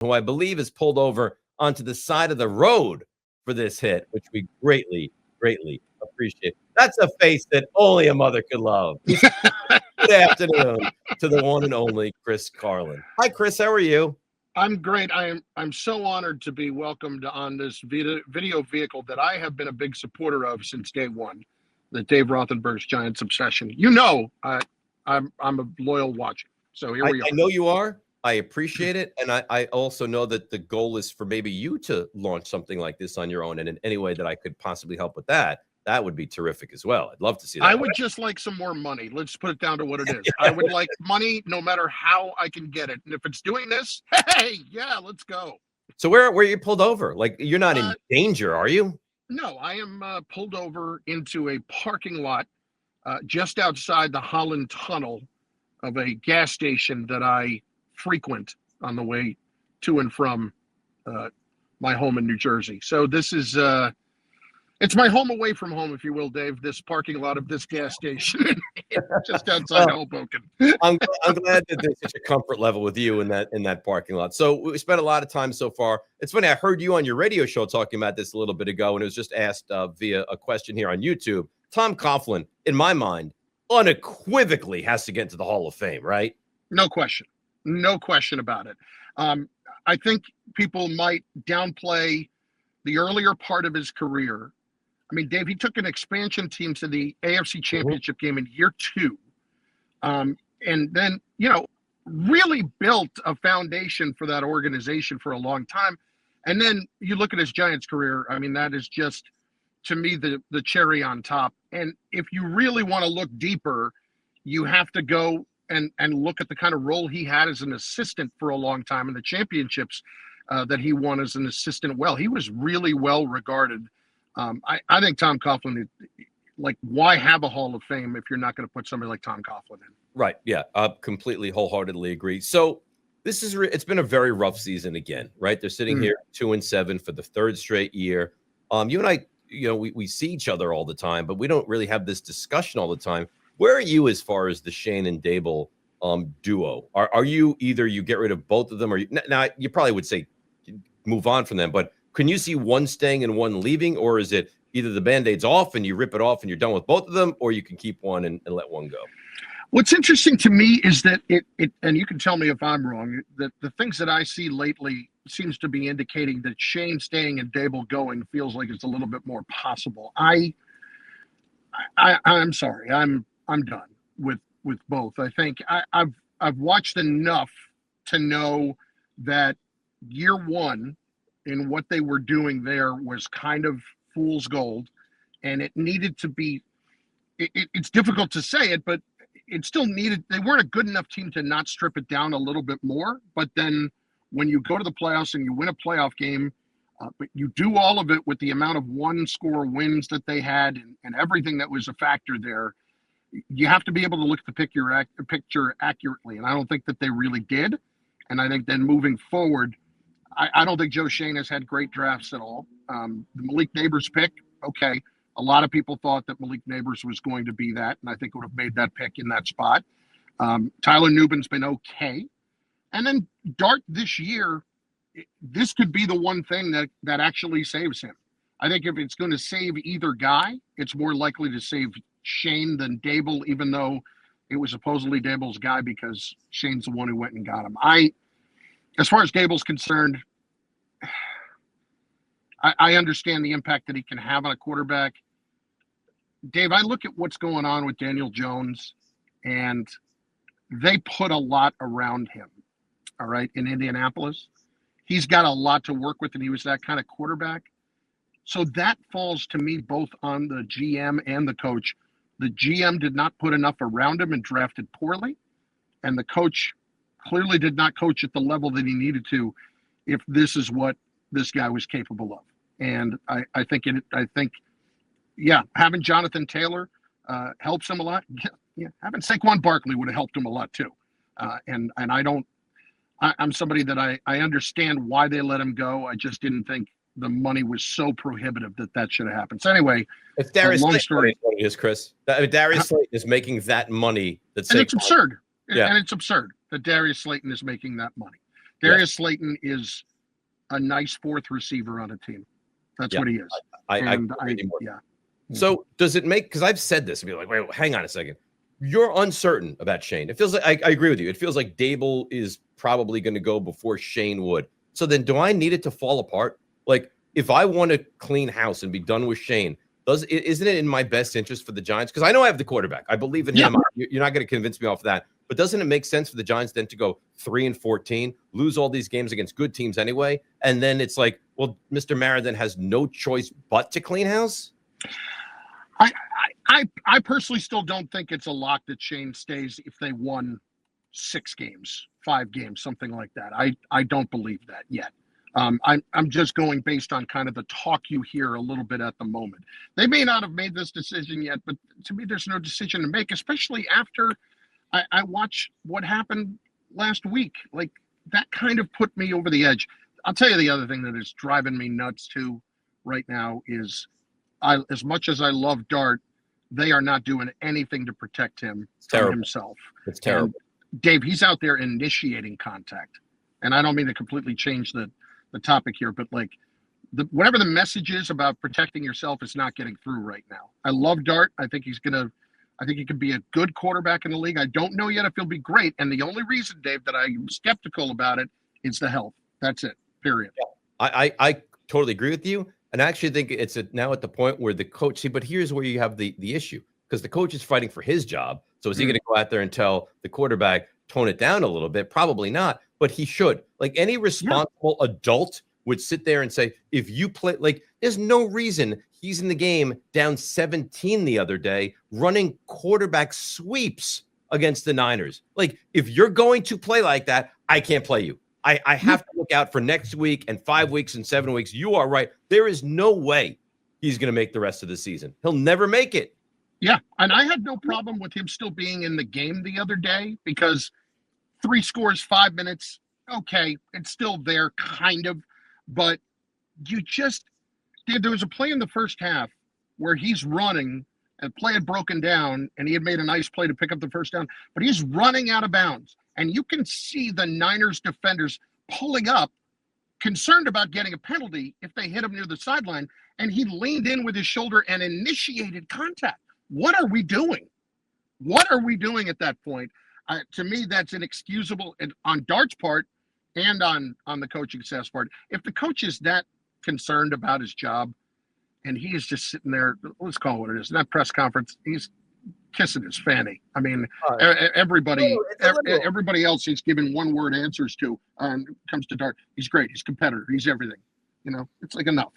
who I believe is pulled over onto the side of the road for this hit, which we greatly, greatly appreciate. That's a face that only a mother could love. Good afternoon to the one and only Chris Carlin. Hi, Chris. How are you? I'm great. I'm so honored to be welcomed on this video vehicle that I have been a big supporter of since day one, the Dave Rothenberg's Giants obsession. I'm a loyal watcher. So here we are. I know you are. I appreciate it. And I also know that the goal is for maybe you to launch something like this on your own. And in any way that I could possibly help with that, that would be terrific as well. I'd love to see that. I would just like some more money. Let's put it down to what it is. I would like money no matter how I can get it. And if it's doing this, hey, yeah, let's go. So where are you pulled over? Like, you're not in danger, are you? No, I am pulled over into a parking lot just outside the Coughlin tunnel of a gas station that I frequent on the way to and from my home in New Jersey. So this is it's my home away from home, if you will, Dave, this parking lot of this gas station just outside Hoboken. I'm glad that there's such a comfort level with you in that parking lot. So we spent a lot of time so far. It's funny, I heard you on your radio show talking about this a little bit ago, and it was just asked via a question here on YouTube. Tom Coughlin, in my mind, unequivocally has to get into the Hall of Fame, right? No question. No question about it. I think people might downplay the earlier part of his career. I mean, Dave, he took an expansion team to the AFC Championship game in year 2. And then, really built a foundation for that organization for a long time. And then you look at his Giants career. I mean, that is just, to me, the cherry on top. And if you really want to look deeper, you have to go and look at the kind of role he had as an assistant for a long time in the championships that he won as an assistant. Well, he was really well regarded. I think Tom Coughlin, like, why have a Hall of Fame if you're not going to put somebody like Tom Coughlin in? Right. Yeah. Completely, wholeheartely agree. So it's been a very rough season again, right? They're sitting here 2-7 for the third straight year. You and I, we see each other all the time, but we don't really have this discussion all the time. Where are you as far as the Shane and Dable duo? Are you either you get rid of both of them, or now you probably would say move on from them, but can you see one staying and one leaving, or is it either the Band-Aid's off and you rip it off and you're done with both of them, or you can keep one and let one go? What's interesting to me is that it and you can tell me if I'm wrong, that the things that I see lately seems to be indicating that Shane staying and Dable going feels like it's a little bit more possible. I'm sorry. I'm done with both. I think I've watched enough to know that year one in what they were doing there was kind of fool's gold, and it needed to be. It's difficult to say it, but it still needed. They weren't a good enough team to not strip it down a little bit more. But then when you go to the playoffs and you win a playoff game, but you do all of it with the amount of one-score wins that they had and everything that was a factor there, you have to be able to look at the picture accurately. And I don't think that they really did. And I think then moving forward, I don't think Joe Shane has had great drafts at all. The Malik Neighbors pick, okay. A lot of people thought that Malik Neighbors was going to be that, and I think would have made that pick in that spot. Tyler Nubin's been okay. And then Dart this year, this could be the one thing that actually saves him. I think if it's going to save either guy, it's more likely to save Shane than Dable, even though it was supposedly Dable's guy because Shane's the one who went and got him. As far as Dable's concerned, I understand the impact that he can have on a quarterback. Dave, I look at what's going on with Daniel Jones, and they put a lot around him, all right, in Indianapolis. He's got a lot to work with, and he was that kind of quarterback. So that falls to me both on the GM and the coach. The GM did not put enough around him and drafted poorly, and the coach clearly did not coach at the level that he needed to if this is what this guy was capable of. And I think having Jonathan Taylor helps him a lot. Yeah, having Saquon Barkley would have helped him a lot too. And I'm somebody that I understand why they let him go. I just didn't think the money was so prohibitive that should have happened. So anyway, if Darius Slayton is Chris, Darius Slayton is making that money. And it's absurd. Yeah. And it's absurd that Darius Slayton is making that money. Darius Slayton is a nice fourth receiver on a team. That's what he is. Yeah. So does it make, because I've said this and be like, wait, hang on a second. You're uncertain about Shane. It feels like, I agree with you. It feels like Dable is probably going to go before Shane would. So then do I need it to fall apart? Like, if I want to clean house and be done with Shane, isn't it in my best interest for the Giants? Because I know I have the quarterback. I believe in him. You're not going to convince me off of that. But doesn't it make sense for the Giants then to go 3-14, lose all these games against good teams anyway? And then it's like, well, Mr. Mara then has no choice but to clean house? I personally still don't think it's a lock that Shane stays if they won 6 games, 5 games, something like that. I don't believe that yet. I'm just going based on kind of the talk you hear a little bit at the moment. They may not have made this decision yet, but to me, there's no decision to make, especially after I watched what happened last week. Like, that kind of put me over the edge. I'll tell you the other thing that is driving me nuts too right now is as much as I love Dart, they are not doing anything to protect him from himself. It's terrible. And Dave, he's out there initiating contact. And I don't mean to completely change the topic here, but like whatever the message is about protecting yourself is not getting through right now. I love Dart. I think he can be a good quarterback in the league. I don't know yet if he'll be great. And the only reason, Dave, that I'm skeptical about it is the health. That's it. Period. I totally agree with you. And I actually think it's now at the point where the coach, but here's where you have the issue, because the coach is fighting for his job. So is he going to go out there and tell the quarterback, tone it down a little bit? Probably not, but he should. Like, any responsible adult would sit there and say, if you play, like, there's no reason he's in the game down 17 the other day, running quarterback sweeps against the Niners. Like, if you're going to play like that, I can't play you. I have to look out for next week and 5 weeks and 7 weeks. You are right. There is no way he's going to make the rest of the season. He'll never make it. Yeah, and I had no problem with him still being in the game the other day, because 3 scores, 5 minutes, okay, it's still there, kind of. But there was a play in the first half where he's running, and play had broken down, and he had made a nice play to pick up the first down, but he's running out of bounds. And you can see the Niners defenders pulling up, concerned about getting a penalty if they hit him near the sideline, and he leaned in with his shoulder and initiated contact. What are we doing? What are we doing at that point? To me, that's inexcusable on Dart's part and on the coaching staff's part. If the coach is that concerned about his job and he is just sitting there, let's call it what it is, in that press conference, he's kissing his fanny. I mean, everybody else he's giving one-word answers to. Comes to Dart, he's great. He's a competitor. He's everything. You know, it's like enough.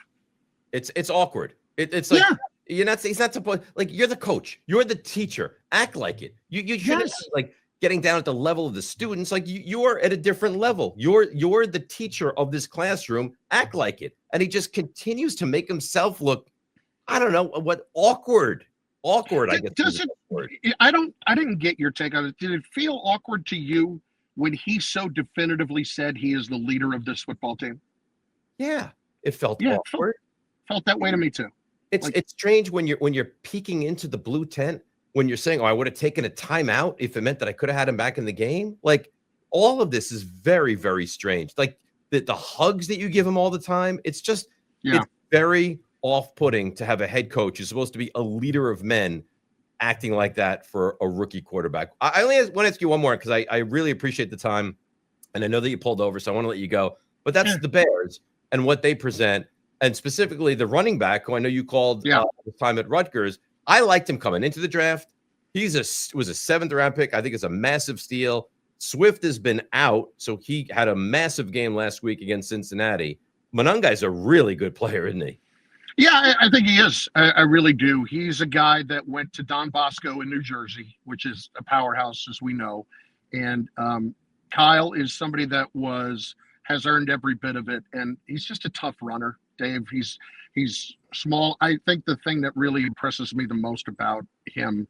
It's awkward. It's like, he's not supposed, like, you're the coach, you're the teacher. Act like it. You shouldn't be, like, getting down at the level of the students. Like, you're at a different level. You're the teacher of this classroom. Act like it. And he just continues to make himself look, I don't know what, awkward. I guess. I didn't get your take on it. Did it feel awkward to you when he so definitively said he is the leader of this football team? Yeah, it felt awkward. Felt that way to me too. It's strange when you're peeking into the blue tent, when you're saying, "Oh, I would have taken a timeout if it meant that I could have had him back in the game." Like, all of this is very, very strange. Like the hugs that you give him all the time. It's just it's very off-putting to have a head coach who's supposed to be a leader of men acting like that for a rookie quarterback. I only want to ask you one more, because I really appreciate the time, and I know that you pulled over, so I want to let you go. But that's the Bears and what they present, and specifically the running back, who I know you called the time at Rutgers. I liked him coming into the draft. Was a 7th-round pick. I think it's a massive steal. Swift has been out, so he had a massive game last week against Cincinnati. Monangai's a really good player, isn't he? Yeah, I think he is. I really do. He's a guy that went to Don Bosco in New Jersey, which is a powerhouse, as we know. And Kyle is somebody that has earned every bit of it, and he's just a tough runner, Dave. He's small. I think the thing that really impresses me the most about him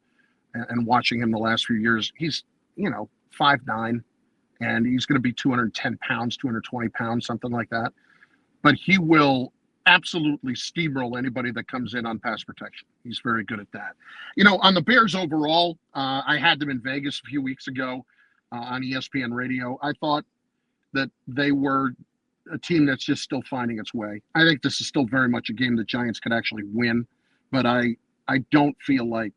and watching him the last few years, he's 5'9", and he's going to be 210 pounds, 220 pounds, something like that. But he will absolutely steamroll anybody that comes in on pass protection. He's very good at that. On the Bears overall, I had them in Vegas a few weeks ago on ESPN radio. I thought that they were a team that's just still finding its way. I think this is still very much a game the Giants could actually win, but I don't feel like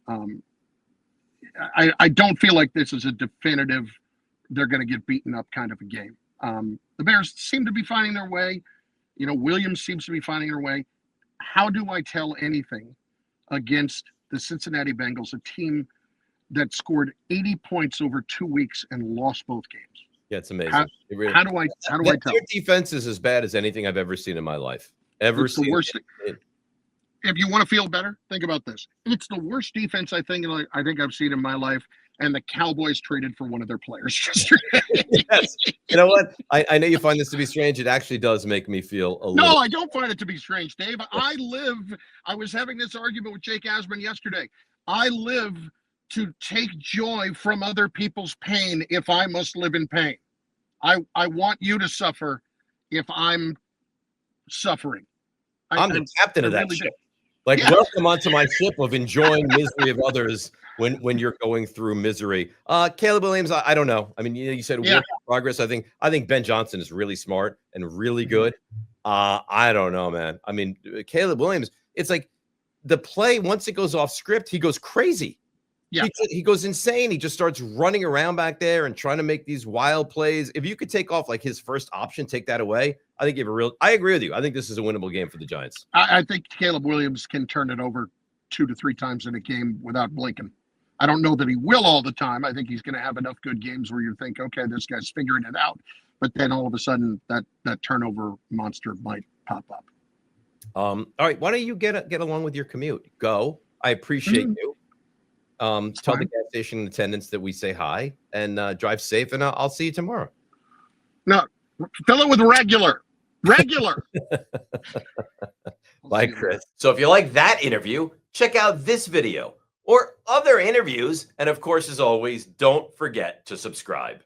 I don't feel like this is a definitive they're going to get beaten up kind of a game. The Bears seem to be finding their way. You know, Williams seems to be finding her way. How do I tell anything against the Cincinnati Bengals, a team that scored 80 points over 2 weeks and lost both games? Yeah, it's amazing. How do I tell? Their defense is as bad as anything I've ever seen in my life. It's the worst thing. If you want to feel better, think about this. It's the worst defense I think I've seen in my life. And the Cowboys traded for one of their players yesterday. Yes. You know what? I know you find this to be strange. It actually does make me feel a little. No, I don't find it to be strange, Dave. I was having this argument with Jake Asman yesterday. I live to take joy from other people's pain if I must live in pain. I want you to suffer if I'm suffering. I'm the captain of that ship. Like, welcome onto my ship of enjoying misery of others when you're going through misery. Caleb Williams, I don't know. I mean, you said work in progress. I think Ben Johnson is really smart and really good. I don't know, man. I mean, Caleb Williams, it's like the play, once it goes off script, he goes crazy. Yeah. He goes insane. He just starts running around back there and trying to make these wild plays. If you could take off like his first option, take that away, I think you have I agree with you. I think this is a winnable game for the Giants. I think Caleb Williams can turn it over 2 to 3 times in a game without blinking. I don't know that he will all the time. I think he's going to have enough good games where you think, okay, this guy's figuring it out. But then all of a sudden that turnover monster might pop up. All right. Why don't you get along with your commute? Go. I appreciate you. Tell the gas station attendants that we say hi and drive safe. And I'll see you tomorrow. No, fill it with regular. Bye, Chris. So if you like that interview, check out this video or other interviews. And of course, as always, don't forget to subscribe.